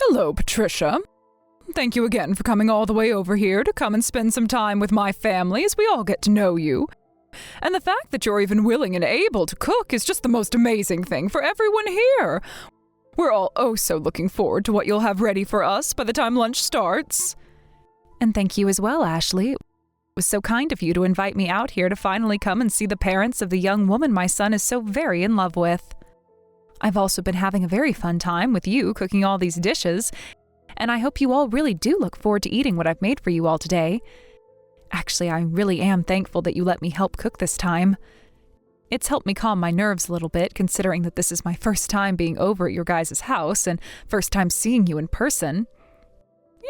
Hello, Patricia. Thank you again for coming all the way over here to come and spend some time with my family as we all get to know you. And the fact that you're even willing and able to cook is just the most amazing thing for everyone here. We're all oh so looking forward to what you'll have ready for us by the time lunch starts. And thank you as well, Ashley. It was so kind of you to invite me out here to finally come and see the parents of the young woman my son is so very in love with. I've also been having a very fun time with you cooking all these dishes, and I hope you all really do look forward to eating what I've made for you all today. Actually, I really am thankful that you let me help cook this time. It's helped me calm my nerves a little bit, considering that this is my first time being over at your guys' house and first time seeing you in person.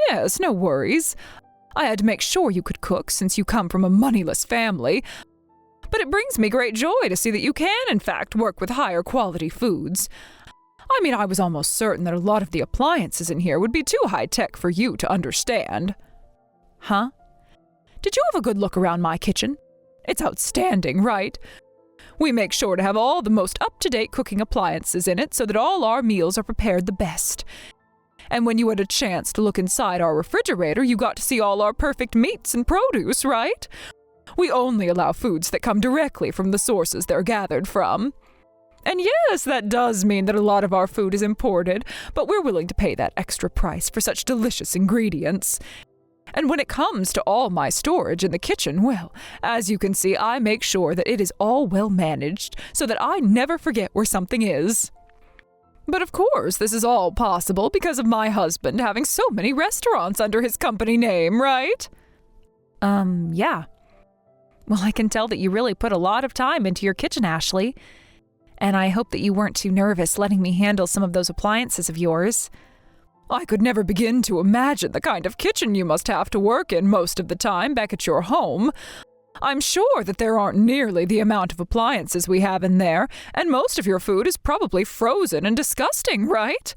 Yes, no worries. I had to make sure you could cook since you come from a moneyless family. But it brings me great joy to see that you can, in fact, work with higher quality foods. I mean, I was almost certain that a lot of the appliances in here would be too high-tech for you to understand. Huh? Did you have a good look around my kitchen? It's outstanding, right? We make sure to have all the most up-to-date cooking appliances in it so that all our meals are prepared the best. And when you had a chance to look inside our refrigerator, you got to see all our perfect meats and produce, right? We only allow foods that come directly from the sources they're gathered from. And yes, that does mean that a lot of our food is imported, but we're willing to pay that extra price for such delicious ingredients. And when it comes to all my storage in the kitchen, well, as you can see, I make sure that it is all well managed so that I never forget where something is. But of course, this is all possible because of my husband having so many restaurants under his company name, right? Yeah. Well, I can tell that you really put a lot of time into your kitchen, Ashley. And I hope that you weren't too nervous letting me handle some of those appliances of yours. I could never begin to imagine the kind of kitchen you must have to work in most of the time back at your home. I'm sure that there aren't nearly the amount of appliances we have in there, and most of your food is probably frozen and disgusting, right?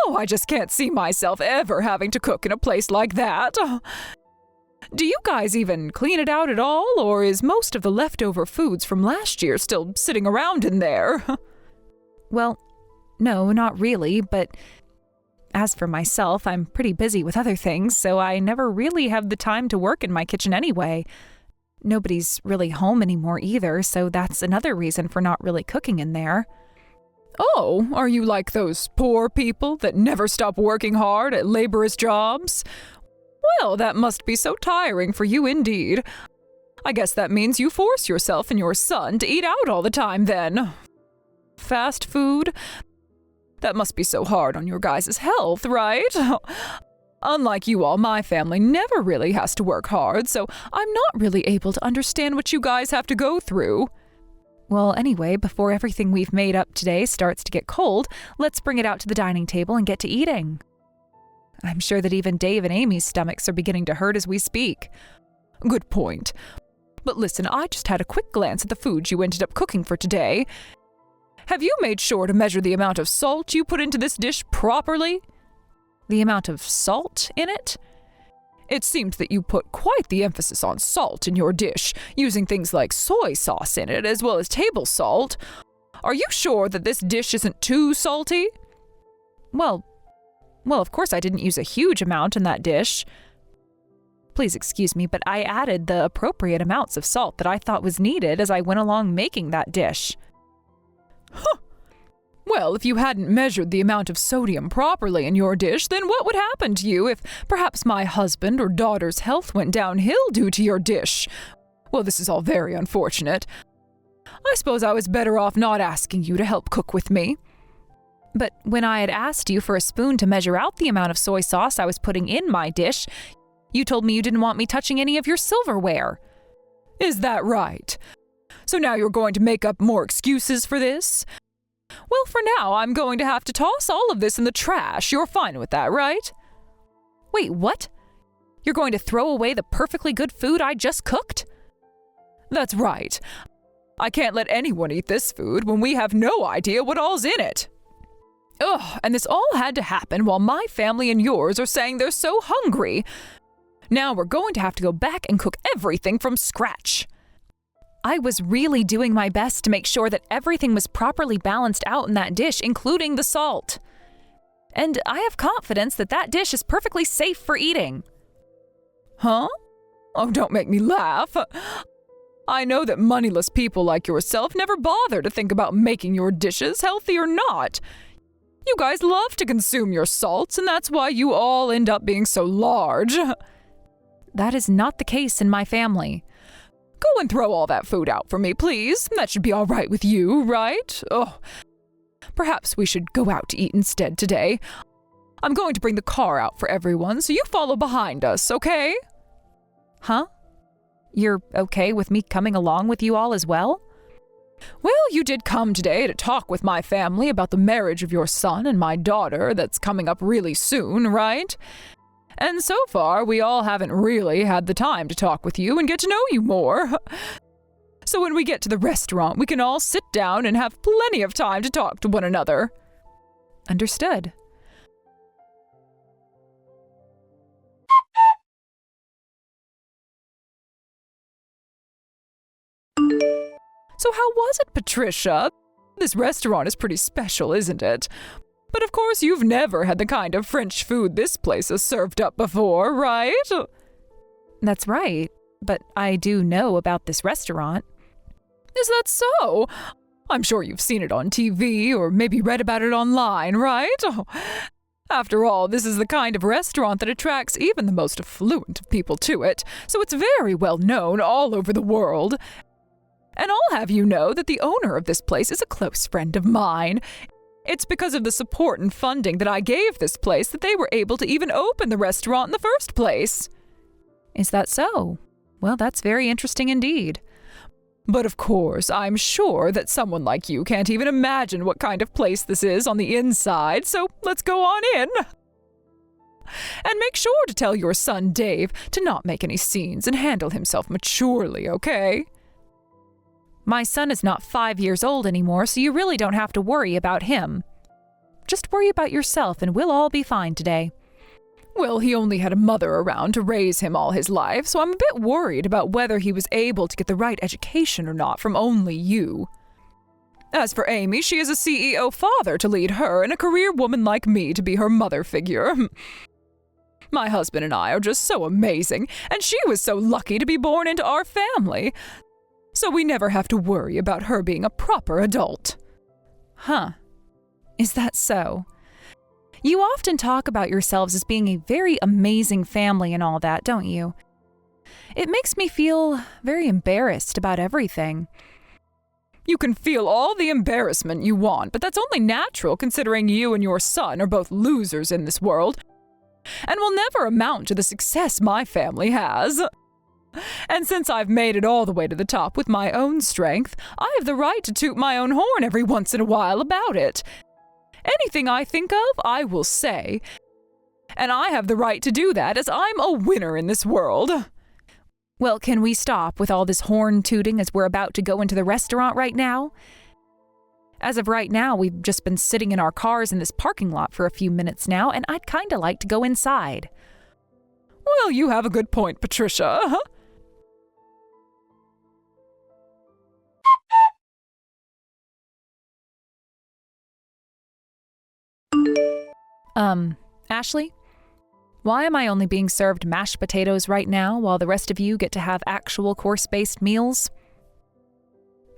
Oh, I just can't see myself ever having to cook in a place like that. Do you guys even clean it out at all, or is most of the leftover foods from last year still sitting around in there? Well, no, not really, but as for myself, I'm pretty busy with other things, so I never really have the time to work in my kitchen anyway. Nobody's really home anymore either, so that's another reason for not really cooking in there. Oh, are you like those poor people that never stop working hard at laborious jobs? Well, that must be so tiring for you indeed. I guess that means you force yourself and your son to eat out all the time then. Fast food? That must be so hard on your guys' health, right? Unlike you all, my family never really has to work hard, so I'm not really able to understand what you guys have to go through. Well, anyway, before everything we've made up today starts to get cold, let's bring it out to the dining table and get to eating. I'm sure that even Dave and Amy's stomachs are beginning to hurt as we speak. Good point. But listen, I just had a quick glance at the food you ended up cooking for today. Have you made sure to measure the amount of salt you put into this dish properly? The amount of salt in it? It seemed that you put quite the emphasis on salt in your dish, using things like soy sauce in it as well as table salt. Are you sure that this dish isn't too salty? Well, of course I didn't use a huge amount in that dish. Please excuse me, but I added the appropriate amounts of salt that I thought was needed as I went along making that dish. Huh. Well, if you hadn't measured the amount of sodium properly in your dish, then what would happen to you if perhaps my husband or daughter's health went downhill due to your dish? Well, this is all very unfortunate. I suppose I was better off not asking you to help cook with me. But when I had asked you for a spoon to measure out the amount of soy sauce I was putting in my dish, you told me you didn't want me touching any of your silverware. Is that right? So now you're going to make up more excuses for this? Well, for now, I'm going to have to toss all of this in the trash. You're fine with that, right? Wait, what? You're going to throw away the perfectly good food I just cooked? That's right. I can't let anyone eat this food when we have no idea what all's in it. Ugh, and this all had to happen while my family and yours are saying they're so hungry. Now we're going to have to go back and cook everything from scratch. I was really doing my best to make sure that everything was properly balanced out in that dish, including the salt. And I have confidence that that dish is perfectly safe for eating. Huh? Oh, don't make me laugh. I know that moneyless people like yourself never bother to think about making your dishes, healthy or not. You guys love to consume your salts, and that's why you all end up being so large. That is not the case in my family. Go and throw all that food out for me, please. That should be all right with you, right? Oh, perhaps we should go out to eat instead today. I'm going to bring the car out for everyone, so you follow behind us, okay? Huh? You're okay with me coming along with you all as well? Well, you did come today to talk with my family about the marriage of your son and my daughter that's coming up really soon, right? And so far, we all haven't really had the time to talk with you and get to know you more. So when we get to the restaurant, we can all sit down and have plenty of time to talk to one another. Understood. So how was it, Patricia? This restaurant is pretty special, isn't it? But of course you've never had the kind of French food this place has served up before, right? That's right, but I do know about this restaurant. Is that so? I'm sure you've seen it on TV or maybe read about it online, right? After all, this is the kind of restaurant that attracts even the most affluent of people to it, so it's very well known all over the world. And I'll have you know that the owner of this place is a close friend of mine. It's because of the support and funding that I gave this place that they were able to even open the restaurant in the first place. Is that so? Well, that's very interesting indeed. But of course, I'm sure that someone like you can't even imagine what kind of place this is on the inside, so let's go on in. And make sure to tell your son Dave to not make any scenes and handle himself maturely, okay? My son is not 5 years old anymore, so you really don't have to worry about him. Just worry about yourself and we'll all be fine today. Well, he only had a mother around to raise him all his life, so I'm a bit worried about whether he was able to get the right education or not from only you. As for Amy, she is a CEO father to lead her and a career woman like me to be her mother figure. My husband and I are just so amazing, and she was so lucky to be born into our family. So we never have to worry about her being a proper adult. Huh. Is that so? You often talk about yourselves as being a very amazing family and all that, don't you? It makes me feel very embarrassed about everything. You can feel all the embarrassment you want, but that's only natural considering you and your son are both losers in this world and will never amount to the success my family has. And since I've made it all the way to the top with my own strength, I have the right to toot my own horn every once in a while about it. Anything I think of, I will say. And I have the right to do that as I'm a winner in this world. Well, can we stop with all this horn tooting as we're about to go into the restaurant right now? As of right now, we've just been sitting in our cars in this parking lot for a few minutes now, and I'd kind of like to go inside. Well, you have a good point, Patricia. Ashley? Why am I only being served mashed potatoes right now while the rest of you get to have actual course-based meals?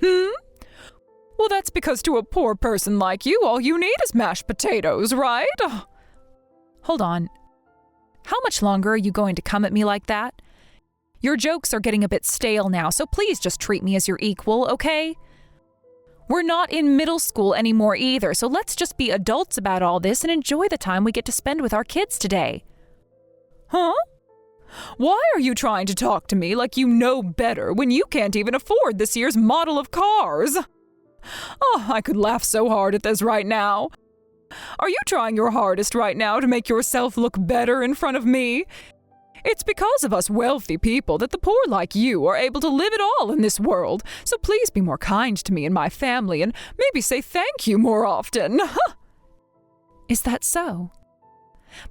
Well, that's because to a poor person like you, all you need is mashed potatoes, right? Hold on. How much longer are you going to come at me like that? Your jokes are getting a bit stale now, so please just treat me as your equal, okay? We're not in middle school anymore either, so let's just be adults about all this and enjoy the time we get to spend with our kids today. Huh? Why are you trying to talk to me like you know better when you can't even afford this year's model of cars? Oh, I could laugh so hard at this right now. Are you trying your hardest right now to make yourself look better in front of me? It's because of us wealthy people that the poor like you are able to live at all in this world, so please be more kind to me and my family and maybe say thank you more often. Is that so?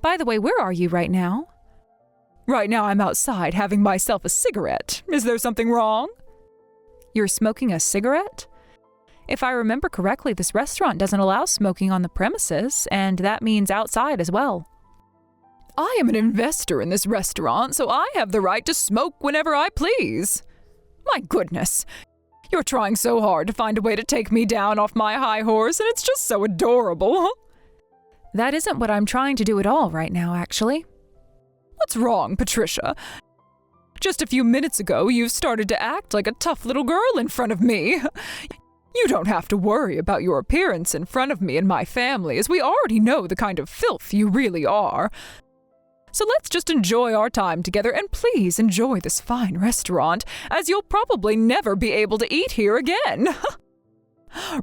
By the way, where are you right now? Right now I'm outside having myself a cigarette. Is there something wrong? You're smoking a cigarette? If I remember correctly, this restaurant doesn't allow smoking on the premises, and that means outside as well. I am an investor in this restaurant, so I have the right to smoke whenever I please. My goodness, you're trying so hard to find a way to take me down off my high horse, and it's just so adorable. That isn't what I'm trying to do at all right now, actually. What's wrong, Patricia? Just a few minutes ago, you started to act like a tough little girl in front of me. You don't have to worry about your appearance in front of me and my family, as we already know the kind of filth you really are. So let's just enjoy our time together, and please enjoy this fine restaurant, as you'll probably never be able to eat here again.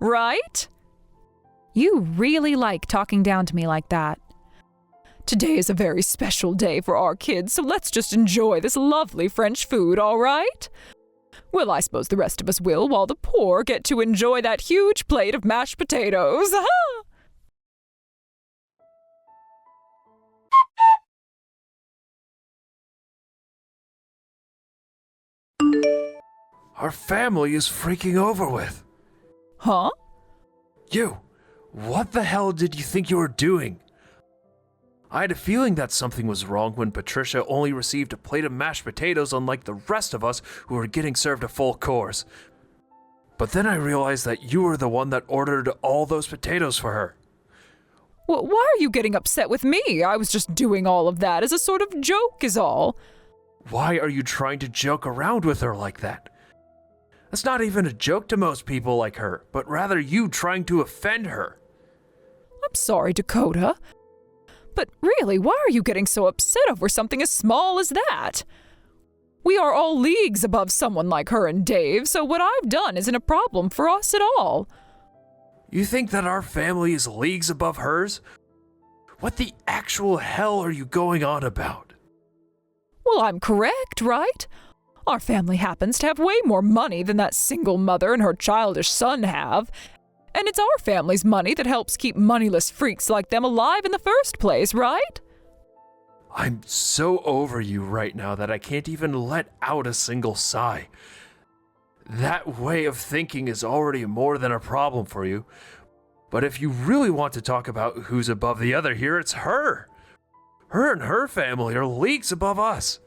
Right? You really like talking down to me like that. Today is a very special day for our kids, so let's just enjoy this lovely French food, all right? Well, I suppose the rest of us will, while the poor get to enjoy that huge plate of mashed potatoes. Our family is freaking over with. Huh? You, what the hell did you think you were doing? I had a feeling that something was wrong when Patricia only received a plate of mashed potatoes, unlike the rest of us who were getting served a full course. But then I realized that you were the one that ordered all those potatoes for her. Well, why are you getting upset with me? I was just doing all of that as a sort of joke is all. Why are you trying to joke around with her like that? That's not even a joke to most people like her, but rather you trying to offend her. I'm sorry, Dakota. But really, why are you getting so upset over something as small as that? We are all leagues above someone like her and Dave, so what I've done isn't a problem for us at all. You think that our family is leagues above hers? What the actual hell are you going on about? Well, I'm correct, right? Our family happens to have way more money than that single mother and her childish son have. And it's our family's money that helps keep moneyless freaks like them alive in the first place, right? I'm so over you right now that I can't even let out a single sigh. That way of thinking is already more than a problem for you. But if you really want to talk about who's above the other here, it's her. Her and her family are leagues above us.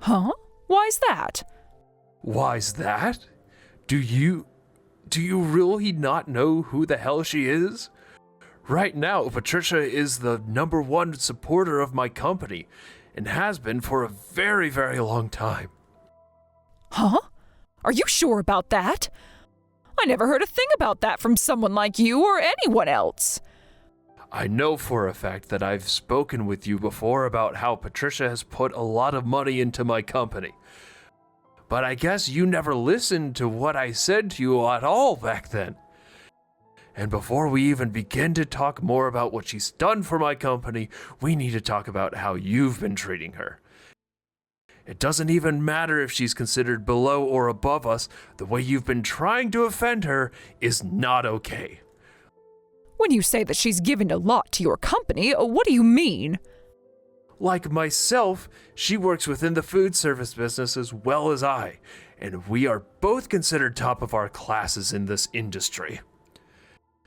Huh? Why's that? Why's that? Do you really not know who the hell she is? Right now, Patricia is the #1 supporter of my company and has been for a very, very long time. Huh? Are you sure about that? I never heard a thing about that from someone like you or anyone else. I know for a fact that I've spoken with you before about how Patricia has put a lot of money into my company. But I guess you never listened to what I said to you at all back then. And before we even begin to talk more about what she's done for my company, we need to talk about how you've been treating her. It doesn't even matter if she's considered below or above us, the way you've been trying to offend her is not okay. When you say that she's given a lot to your company, what do you mean? Like myself, she works within the food service business as well as I, and we are both considered top of our classes in this industry.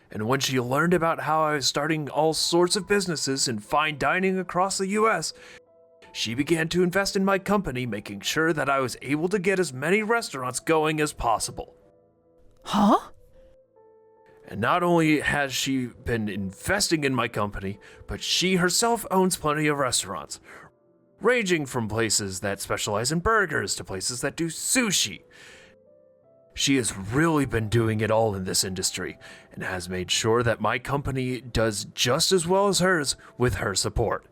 And when she learned about how I was starting all sorts of businesses in fine dining across the US, she began to invest in my company, making sure that I was able to get as many restaurants going as possible. Huh? And not only has she been investing in my company, but she herself owns plenty of restaurants, ranging from places that specialize in burgers to places that do sushi. She has really been doing it all in this industry and has made sure that my company does just as well as hers with her support.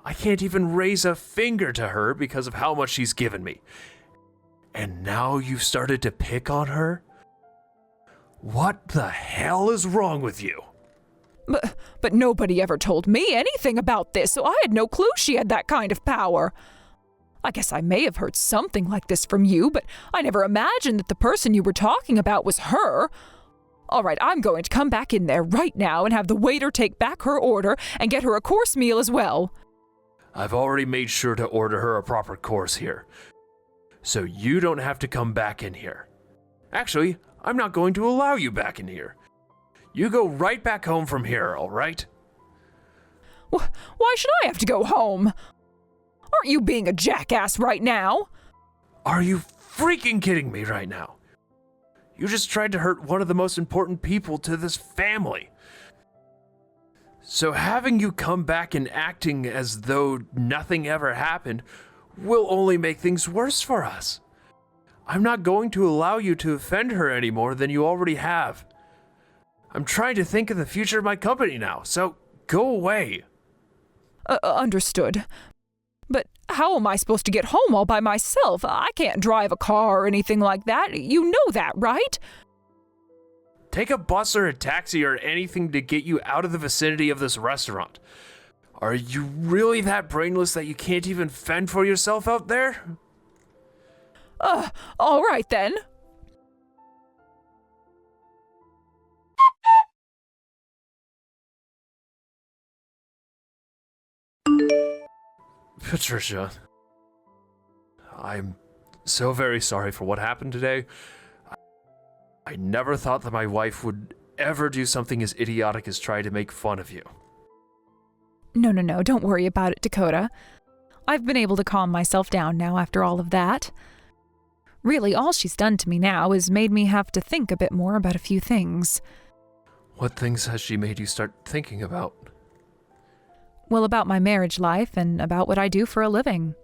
I can't even raise a finger to her because of how much she's given me. And now you've started to pick on her? What the hell is wrong with you? But nobody ever told me anything about this, so I had no clue she had that kind of power. I guess I may have heard something like this from you, but I never imagined that the person you were talking about was her. All right, I'm going to come back in there right now and have the waiter take back her order and get her a course meal as well. I've already made sure to order her a proper course here, so you don't have to come back in here. Actually, I'm not going to allow you back in here. You go right back home from here, all right? Why should I have to go home? Aren't you being a jackass right now? Are you freaking kidding me right now? You just tried to hurt one of the most important people to this family. So having you come back and acting as though nothing ever happened will only make things worse for us. I'm not going to allow you to offend her any more than you already have. I'm trying to think of the future of my company now, so go away. Understood. But how am I supposed to get home all by myself? I can't drive a car or anything like that. You know that, right? Take a bus or a taxi or anything to get you out of the vicinity of this restaurant. Are you really that brainless that you can't even fend for yourself out there? All right then. Patricia, I'm so very sorry for what happened today. I never thought that my wife would ever do something as idiotic as try to make fun of you. No, don't worry about it, Dakota. I've been able to calm myself down now after all of that. Really, all she's done to me now is made me have to think a bit more about a few things. What things has she made you start thinking about? Well, about my marriage life and about what I do for a living.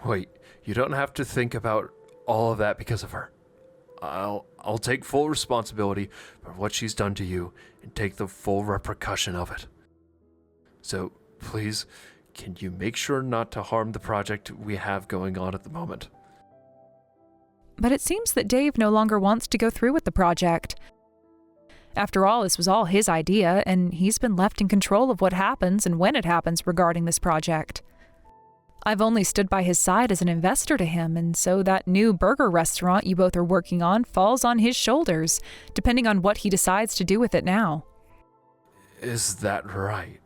Wait, you don't have to think about all of that because of her. I'll take full responsibility for what she's done to you and take the full repercussion of it. So, please, can you make sure not to harm the project we have going on at the moment? But it seems that Dave no longer wants to go through with the project. After all, this was all his idea, and he's been left in control of what happens and when it happens regarding this project. I've only stood by his side as an investor to him, and so that new burger restaurant you both are working on falls on his shoulders, depending on what he decides to do with it now. Is that right?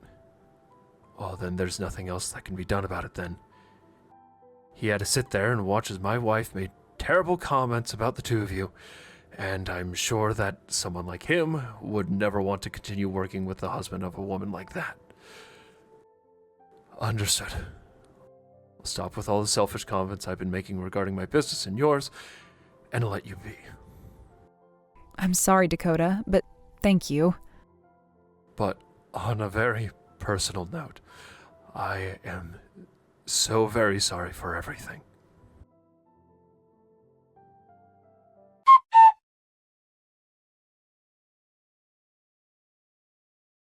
Well, then there's nothing else that can be done about it then. He had to sit there and watch as my wife made terrible comments about the two of you, and I'm sure that someone like him would never want to continue working with the husband of a woman like that. Understood. I'll stop with all the selfish comments I've been making regarding my business and yours, and let you be. I'm sorry, Dakota, but thank you. But on a very personal note, I am so very sorry for everything.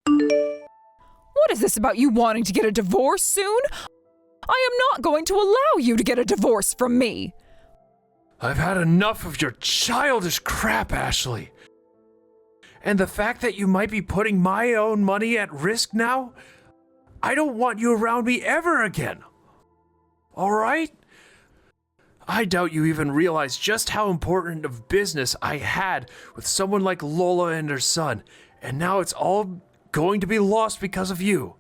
What is this about you wanting to get a divorce soon? I am not going to allow you to get a divorce from me. I've had enough of your childish crap, Ashley. And the fact that you might be putting my own money at risk now? I don't want you around me ever again. All right? I doubt you even realize just how important of business I had with someone like Lola and her son, and now it's all going to be lost because of you.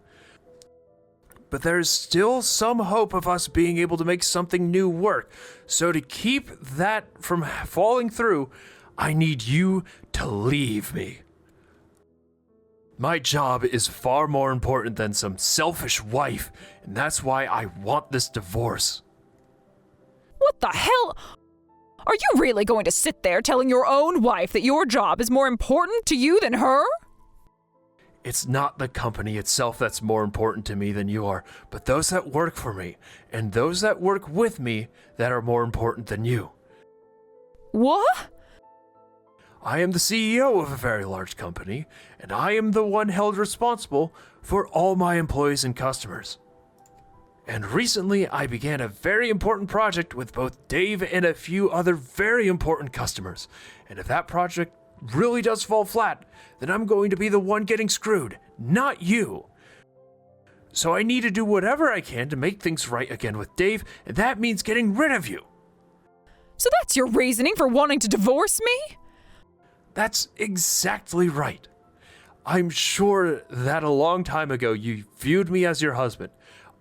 But there's still some hope of us being able to make something new work. So to keep that from falling through, I need you to leave me. My job is far more important than some selfish wife, and that's why I want this divorce. What the hell? Are you really going to sit there telling your own wife that your job is more important to you than her? It's not the company itself that's more important to me than you are, but those that work for me, and those that work with me that are more important than you. What? I am the CEO of a very large company, and I am the one held responsible for all my employees and customers. And recently, I began a very important project with both Dave and a few other very important customers. And if that project really does fall flat, then I'm going to be the one getting screwed, not you. So I need to do whatever I can to make things right again with Dave, and that means getting rid of you. So that's your reasoning for wanting to divorce me? That's exactly right. I'm sure that a long time ago you viewed me as your husband,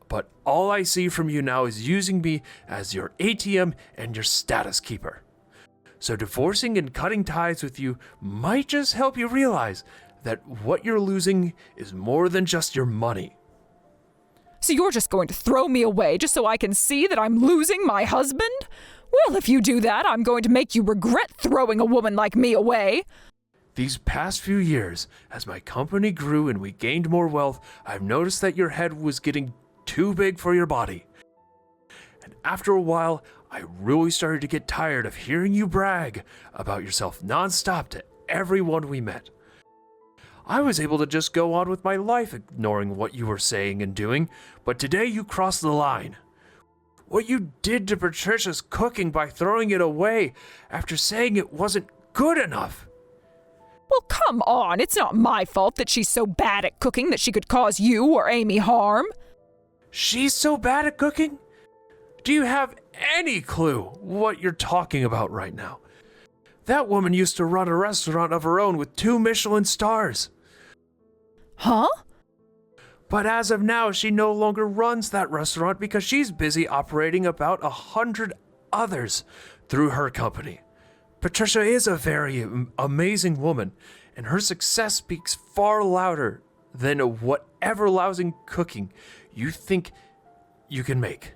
but all I see from you now is using me as your ATM and your status keeper. So divorcing and cutting ties with you might just help you realize that what you're losing is more than just your money. So you're just going to throw me away just so I can see that I'm losing my husband? Well, if you do that, I'm going to make you regret throwing a woman like me away. These past few years, as my company grew and we gained more wealth, I've noticed that your head was getting too big for your body. And after a while, I really started to get tired of hearing you brag about yourself nonstop to everyone we met. I was able to just go on with my life ignoring what you were saying and doing, but today you crossed the line. What you did to Patricia's cooking by throwing it away after saying it wasn't good enough. Well, come on. It's not my fault that she's so bad at cooking that she could cause you or Amy harm. She's so bad at cooking? Do you have any clue what you're talking about right now? That woman used to run a restaurant of her own with 2 Michelin stars. Huh? But as of now, she no longer runs that restaurant because she's busy operating about 100 others through her company. Patricia is a very amazing woman, and her success speaks far louder than whatever lousy cooking you think you can make.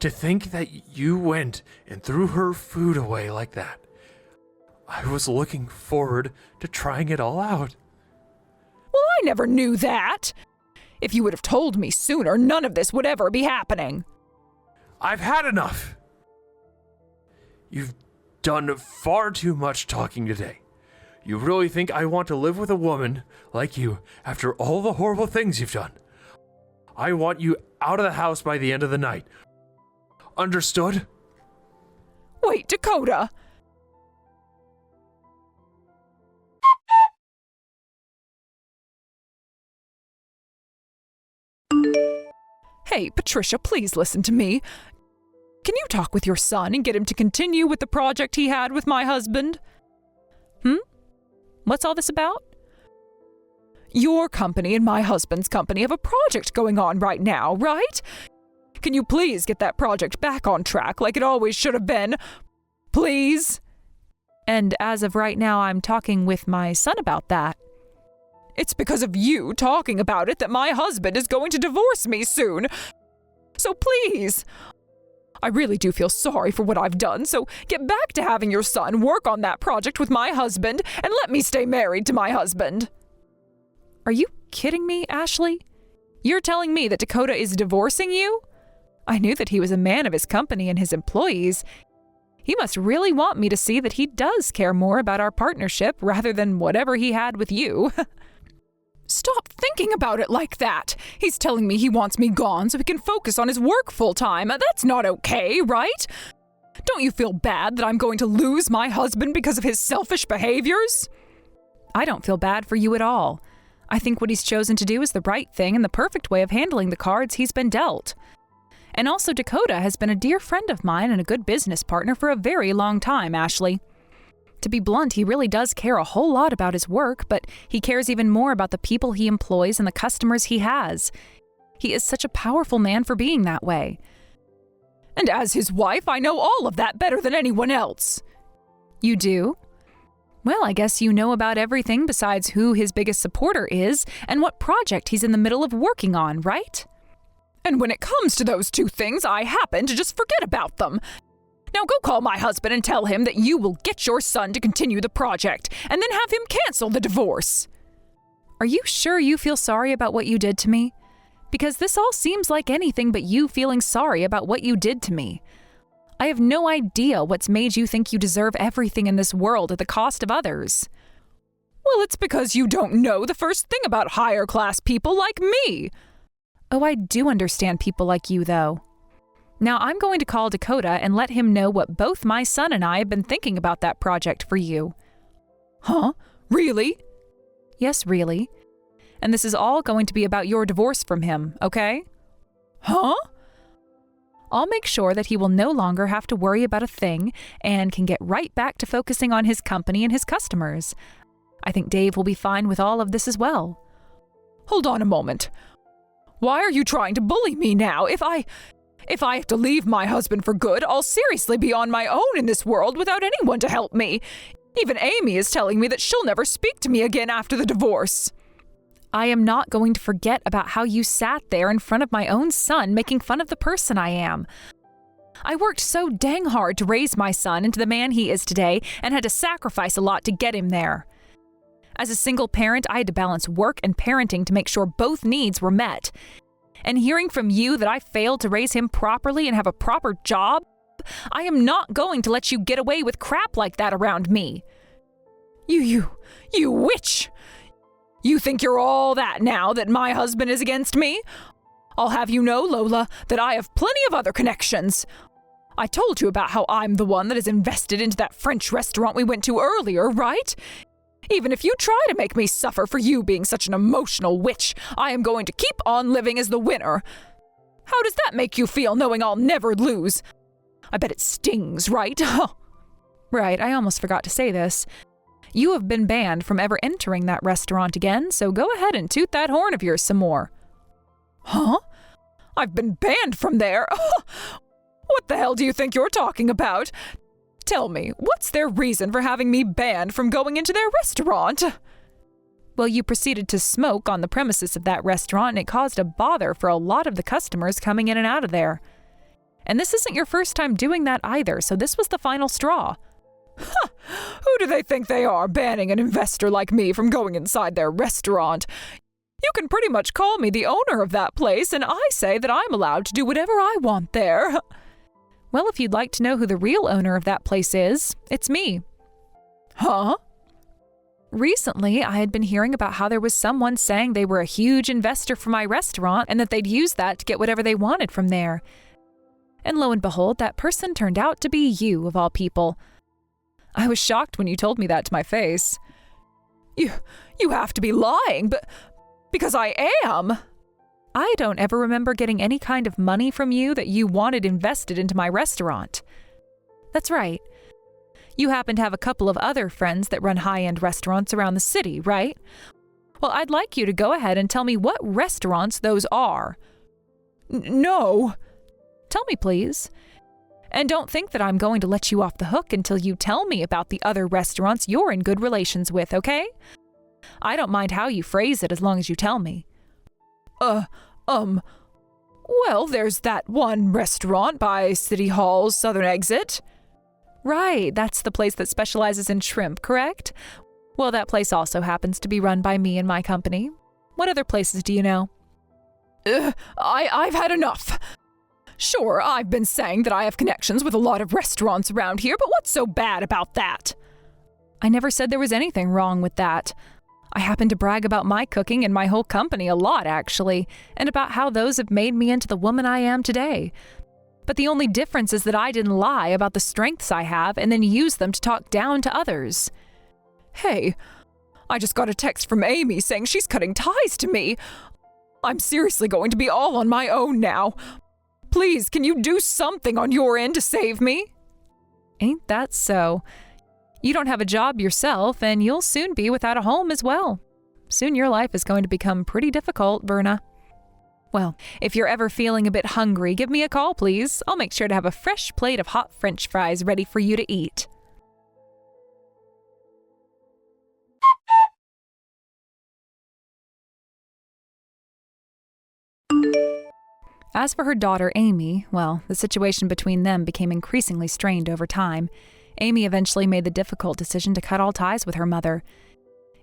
To think that you went and threw her food away like that. I was looking forward to trying it all out. Well, I never knew that. If you would have told me sooner, none of this would ever be happening. I've had enough. You've done far too much talking today. You really think I want to live with a woman like you after all the horrible things you've done? I want you out of the house by the end of the night. Understood? Wait, Dakota. Hey, Patricia, please listen to me. Can you talk with your son and get him to continue with the project he had with my husband? What's all this about? Your company and my husband's company have a project going on right now, right? Can you please get that project back on track like it always should have been? Please? And as of right now, I'm talking with my son about that. It's because of you talking about it that my husband is going to divorce me soon. So please, I really do feel sorry for what I've done, so get back to having your son work on that project with my husband and let me stay married to my husband. Are you kidding me, Ashley? You're telling me that Dakota is divorcing you? I knew that he was a man of his company and his employees. He must really want me to see that he does care more about our partnership rather than whatever he had with you. Stop thinking about it like that. He's telling me he wants me gone so he can focus on his work full time. That's not okay, right? Don't you feel bad that I'm going to lose my husband because of his selfish behaviors? I don't feel bad for you at all. I think what he's chosen to do is the right thing and the perfect way of handling the cards he's been dealt. And also, Dakota has been a dear friend of mine and a good business partner for a very long time, Ashley. To be blunt, he really does care a whole lot about his work, but he cares even more about the people he employs and the customers he has. He is such a powerful man for being that way. And as his wife, I know all of that better than anyone else. You do? Well, I guess you know about everything besides who his biggest supporter is and what project he's in the middle of working on, right? And when it comes to those 2 things, I happen to just forget about them. Now go call my husband and tell him that you will get your son to continue the project, and then have him cancel the divorce. Are you sure you feel sorry about what you did to me? Because this all seems like anything but you feeling sorry about what you did to me. I have no idea what's made you think you deserve everything in this world at the cost of others. Well, it's because you don't know the first thing about higher class people like me. Oh, I do understand people like you, though. Now, I'm going to call Dakota and let him know what both my son and I have been thinking about that project for you. Huh? Really? Yes, really. And this is all going to be about your divorce from him, okay? Huh? I'll make sure that he will no longer have to worry about a thing and can get right back to focusing on his company and his customers. I think Dave will be fine with all of this as well. Hold on a moment. Why are you trying to bully me now? If If I have to leave my husband for good, I'll seriously be on my own in this world without anyone to help me. Even Amy is telling me that she'll never speak to me again after the divorce. I am not going to forget about how you sat there in front of my own son making fun of the person I am. I worked so dang hard to raise my son into the man he is today and had to sacrifice a lot to get him there. As a single parent, I had to balance work and parenting to make sure both needs were met. And hearing from you that I failed to raise him properly and have a proper job, I am not going to let you get away with crap like that around me. You witch! You think you're all that now that my husband is against me? I'll have you know, Lola, that I have plenty of other connections. I told you about how I'm the one that is invested into that French restaurant we went to earlier, right? Even if you try to make me suffer for you being such an emotional witch, I am going to keep on living as the winner. How does that make you feel, knowing I'll never lose? I bet it stings, right? Right, I almost forgot to say this. You have been banned from ever entering that restaurant again, so go ahead and toot that horn of yours some more. Huh? I've been banned from there? What the hell do you think you're talking about? Tell me, what's their reason for having me banned from going into their restaurant? Well, you proceeded to smoke on the premises of that restaurant, and it caused a bother for a lot of the customers coming in and out of there. And this isn't your first time doing that either, so this was the final straw. Huh. Who do they think they are, banning an investor like me from going inside their restaurant? You can pretty much call me the owner of that place, and I say that I'm allowed to do whatever I want there. Well, if you'd like to know who the real owner of that place is, it's me. Huh? Recently, I had been hearing about how there was someone saying they were a huge investor for my restaurant and that they'd use that to get whatever they wanted from there. And lo and behold, that person turned out to be you, of all people. I was shocked when you told me that to my face. You have to be lying, but because I am. I don't ever remember getting any kind of money from you that you wanted invested into my restaurant. That's right. You happen to have a couple of other friends that run high-end restaurants around the city, right? Well, I'd like you to go ahead and tell me what restaurants those are. No. Tell me, please. And don't think that I'm going to let you off the hook until you tell me about the other restaurants you're in good relations with, okay? I don't mind how you phrase it as long as you tell me. Well, there's that one restaurant by City Hall's southern exit. Right, that's the place that specializes in shrimp, correct? Well, that place also happens to be run by me and my company. What other places do you know? I've had enough. Sure, I've been saying that I have connections with a lot of restaurants around here, but what's so bad about that? I never said there was anything wrong with that. I happen to brag about my cooking and my whole company a lot, actually, and about how those have made me into the woman I am today. But the only difference is that I didn't lie about the strengths I have and then use them to talk down to others. Hey, I just got a text from Amy saying she's cutting ties to me. I'm seriously going to be all on my own now. Please, can you do something on your end to save me? Ain't that so? You don't have a job yourself, and you'll soon be without a home as well. Soon your life is going to become pretty difficult, Verna. Well, if you're ever feeling a bit hungry, give me a call, please. I'll make sure to have a fresh plate of hot French fries ready for you to eat. As for her daughter, Amy, well, the situation between them became increasingly strained over time. Amy eventually made the difficult decision to cut all ties with her mother.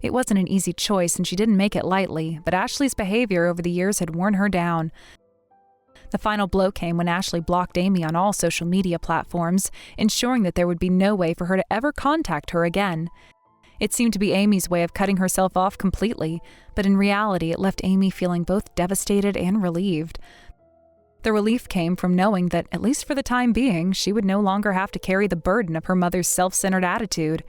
It wasn't an easy choice, and she didn't make it lightly, but Ashley's behavior over the years had worn her down. The final blow came when Ashley blocked Amy on all social media platforms, ensuring that there would be no way for her to ever contact her again. It seemed to be Amy's way of cutting herself off completely, but in reality it left Amy feeling both devastated and relieved. The relief came from knowing that, at least for the time being, she would no longer have to carry the burden of her mother's self-centered attitude.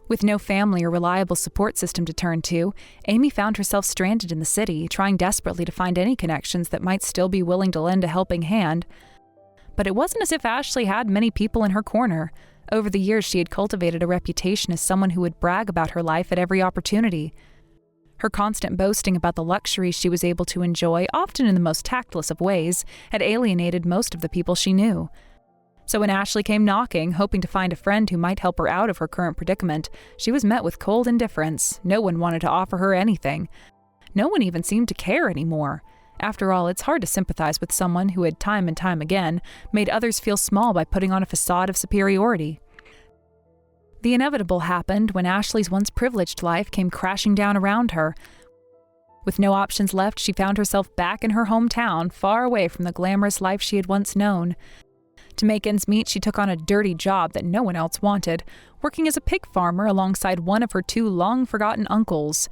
With no family or reliable support system to turn to, Amy found herself stranded in the city, trying desperately to find any connections that might still be willing to lend a helping hand. But it wasn't as if Ashley had many people in her corner. Over the years, she had cultivated a reputation as someone who would brag about her life at every opportunity. Her constant boasting about the luxuries she was able to enjoy, often in the most tactless of ways, had alienated most of the people she knew. So when Ashley came knocking, hoping to find a friend who might help her out of her current predicament, she was met with cold indifference. No one wanted to offer her anything. No one even seemed to care anymore. After all, it's hard to sympathize with someone who had time and time again made others feel small by putting on a facade of superiority. The inevitable happened when Ashley's once privileged life came crashing down around her. With no options left, she found herself back in her hometown, far away from the glamorous life she had once known. To make ends meet, she took on a dirty job that no one else wanted, working as a pig farmer alongside one of her two long-forgotten uncles.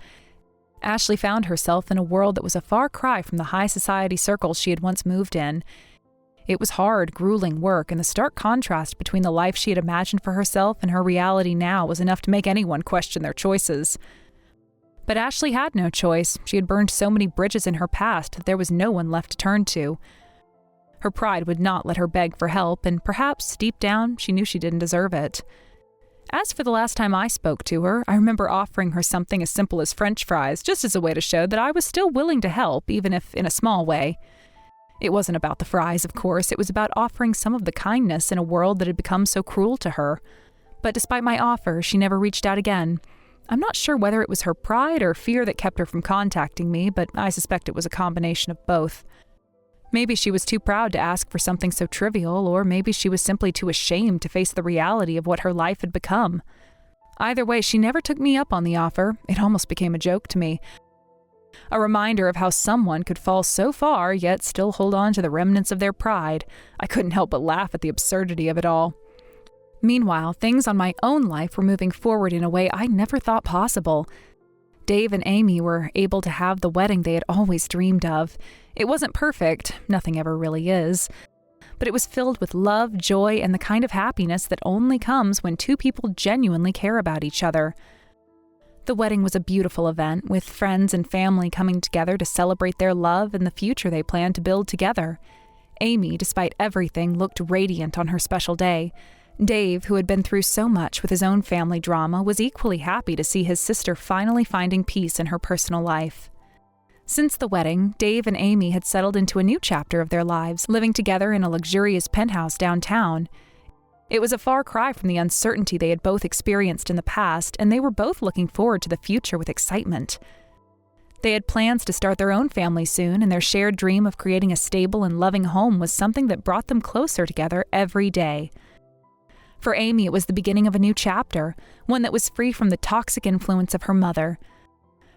Ashley found herself in a world that was a far cry from the high society circles she had once moved in. It was hard, grueling work, and the stark contrast between the life she had imagined for herself and her reality now was enough to make anyone question their choices. But Ashley had no choice. She had burned so many bridges in her past that there was no one left to turn to. Her pride would not let her beg for help, and perhaps, deep down, she knew she didn't deserve it. As for the last time I spoke to her, I remember offering her something as simple as French fries, just as a way to show that I was still willing to help, even if in a small way. It wasn't about the fries, of course. It was about offering some of the kindness in a world that had become so cruel to her. But despite my offer, she never reached out again. I'm not sure whether it was her pride or fear that kept her from contacting me, but I suspect it was a combination of both. Maybe she was too proud to ask for something so trivial, or maybe she was simply too ashamed to face the reality of what her life had become. Either way, she never took me up on the offer. It almost became a joke to me. A reminder of how someone could fall so far, yet still hold on to the remnants of their pride. I couldn't help but laugh at the absurdity of it all. Meanwhile, things on my own life were moving forward in a way I never thought possible. Dave and Amy were able to have the wedding they had always dreamed of. It wasn't perfect, nothing ever really is, but it was filled with love, joy, and the kind of happiness that only comes when two people genuinely care about each other. The wedding was a beautiful event, with friends and family coming together to celebrate their love and the future they planned to build together. Amy, despite everything, looked radiant on her special day. Dave, who had been through so much with his own family drama, was equally happy to see his sister finally finding peace in her personal life. Since the wedding, Dave and Amy had settled into a new chapter of their lives, living together in a luxurious penthouse downtown. It was a far cry from the uncertainty they had both experienced in the past, and they were both looking forward to the future with excitement. They had plans to start their own family soon, and their shared dream of creating a stable and loving home was something that brought them closer together every day. For Amy, it was the beginning of a new chapter, one that was free from the toxic influence of her mother.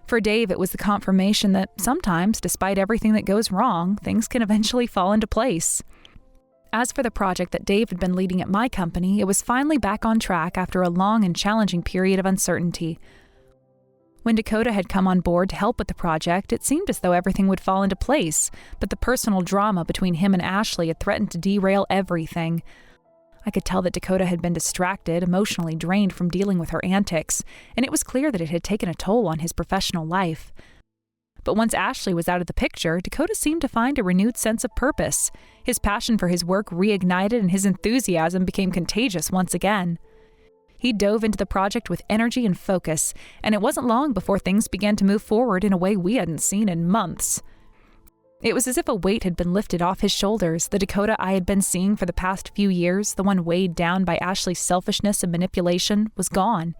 For Dave, it was the confirmation that sometimes, despite everything that goes wrong, things can eventually fall into place. As for the project that Dave had been leading at my company, it was finally back on track after a long and challenging period of uncertainty. When Dakota had come on board to help with the project, it seemed as though everything would fall into place, but the personal drama between him and Ashley had threatened to derail everything. I could tell that Dakota had been distracted, emotionally drained from dealing with her antics, and it was clear that it had taken a toll on his professional life. But once Ashley was out of the picture, Dakota seemed to find a renewed sense of purpose. His passion for his work reignited, and his enthusiasm became contagious once again. He dove into the project with energy and focus, and it wasn't long before things began to move forward in a way we hadn't seen in months. It was as if a weight had been lifted off his shoulders. The Dakota I had been seeing for the past few years, the one weighed down by Ashley's selfishness and manipulation, was gone.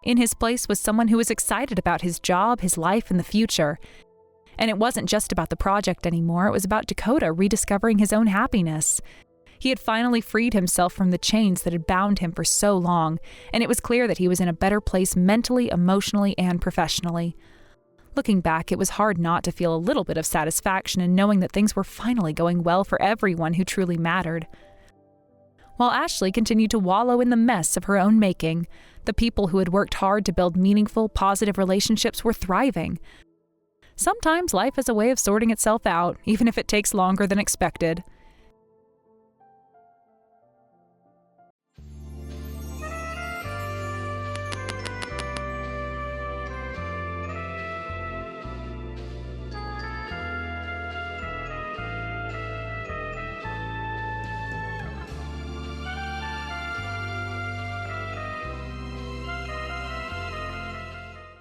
In his place was someone who was excited about his job, his life, and the future. And it wasn't just about the project anymore, it was about Dakota rediscovering his own happiness. He had finally freed himself from the chains that had bound him for so long, and it was clear that he was in a better place mentally, emotionally, and professionally. Looking back, it was hard not to feel a little bit of satisfaction in knowing that things were finally going well for everyone who truly mattered. While Ashley continued to wallow in the mess of her own making, the people who had worked hard to build meaningful, positive relationships were thriving. Sometimes life has a way of sorting itself out, even if it takes longer than expected.